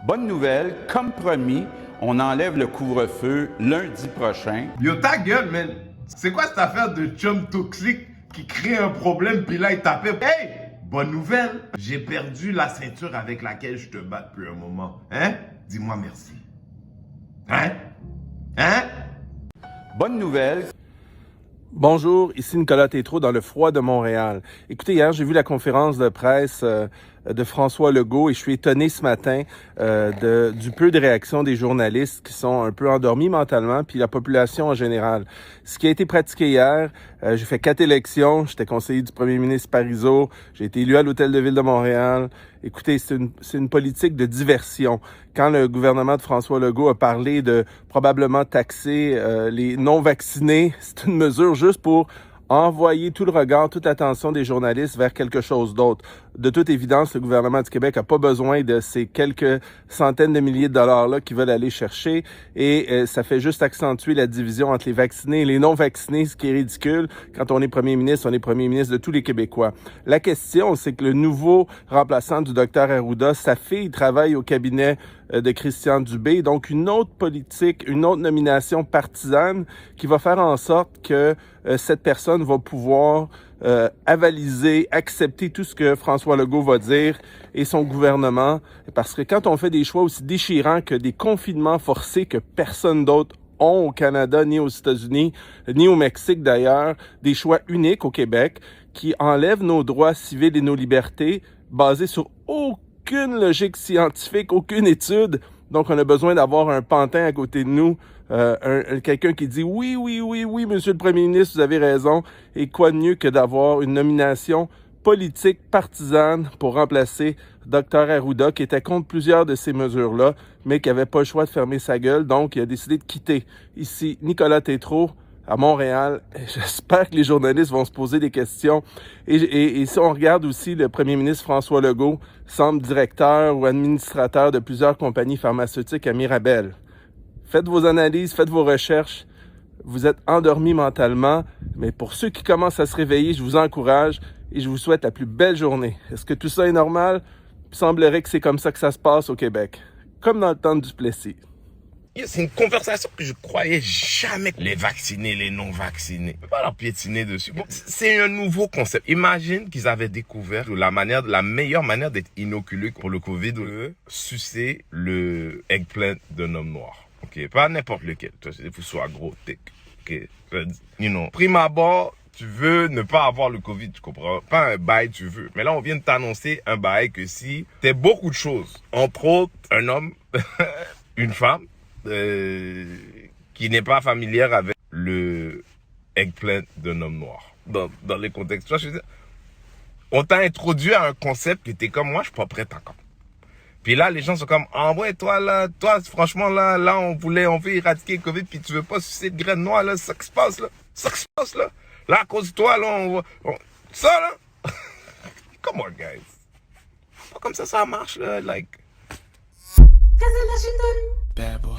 Bonne nouvelle, comme promis, on enlève le couvre-feu lundi prochain. Yo, ta gueule, man. C'est quoi cette affaire de chum toxique qui crée un problème puis là il t'appelle? Hey! Bonne nouvelle, j'ai perdu la ceinture avec laquelle je te bats depuis un moment. Hein? Dis-moi merci. Hein? Hein? Bonne nouvelle. Bonjour, ici Nicolas Tétrault dans le froid de Montréal. Écoutez, hier, j'ai vu la conférence de presse de François Legault et je suis étonné ce matin du peu de réactions des journalistes qui sont un peu endormis mentalement, puis la population en général. Ce qui a été pratiqué hier, j'ai fait 4 élections, j'étais conseiller du premier ministre Parizeau, j'ai été élu à l'Hôtel de Ville de Montréal. Écoutez, c'est une politique de diversion. Quand le gouvernement de François Legault a parlé de probablement taxer les non-vaccinés, c'est une mesure juste pour envoyer tout le regard, toute l'attention des journalistes vers quelque chose d'autre. De toute évidence, le gouvernement du Québec n'a pas besoin de ces quelques centaines de milliers de dollars-là qu'ils veulent aller chercher et ça fait juste accentuer la division entre les vaccinés et les non-vaccinés, ce qui est ridicule. Quand on est premier ministre de tous les Québécois. La question, c'est que le nouveau remplaçant du docteur Arruda, sa fille travaille au cabinet de Christian Dubé, donc une autre politique, une autre nomination partisane qui va faire en sorte que cette personne va pouvoir avaliser, accepter tout ce que François Legault va dire et son gouvernement. Parce que quand on fait des choix aussi déchirants que des confinements forcés que personne d'autre ont au Canada, ni aux États-Unis, ni au Mexique d'ailleurs, des choix uniques au Québec qui enlèvent nos droits civils et nos libertés basés sur aucune logique scientifique, aucune étude. Donc, on a besoin d'avoir un pantin à côté de nous, quelqu'un qui dit oui, monsieur le Premier ministre, vous avez raison. Et quoi de mieux que d'avoir une nomination politique partisane pour remplacer Dr Arruda, qui était contre plusieurs de ces mesures-là, mais qui n'avait pas le choix de fermer sa gueule. Donc, il a décidé de quitter. Ici, Nicolas Tétrault, à Montréal. J'espère que les journalistes vont se poser des questions. Et si on regarde aussi, le premier ministre François Legault semble directeur ou administrateur de plusieurs compagnies pharmaceutiques à Mirabel. Faites vos analyses, faites vos recherches. Vous êtes endormis mentalement, mais pour ceux qui commencent à se réveiller, je vous encourage et je vous souhaite la plus belle journée. Est-ce que tout ça est normal? Il semblerait que c'est comme ça que ça se passe au Québec, comme dans le temps de Duplessis. C'est une conversation que je croyais jamais. Les vaccinés, les non-vaccinés. On peut pas leur piétiner dessus. Bon, c'est un nouveau concept. Imagine qu'ils avaient découvert la meilleure manière d'être inoculé pour le COVID, sucer le eggplant d'un homme noir. Ok, pas n'importe lequel. Il faut soit gros, thick. Ok, prime abord, tu veux ne pas avoir le COVID, tu comprends? Pas un bail, tu veux. Mais là, on vient de t'annoncer un bail que si t'es beaucoup de choses, entre autres, un homme, une femme, qui n'est pas familière avec le eggplant d'un homme noir. Dans les contextes. Tu vois, je veux dire, on t'a introduit à un concept qui était comme moi, je suis pas prêt encore. Puis là, les gens sont comme, ah ouais, toi, franchement, là, on veut éradiquer le COVID, puis tu veux pas sucer de graines noires, là, c'est ça qui se passe, là. C'est ça qui se passe, là. Là, à cause de toi, là, ça, là. Come on, guys. Pas comme ça marche, là, like. Bad boy.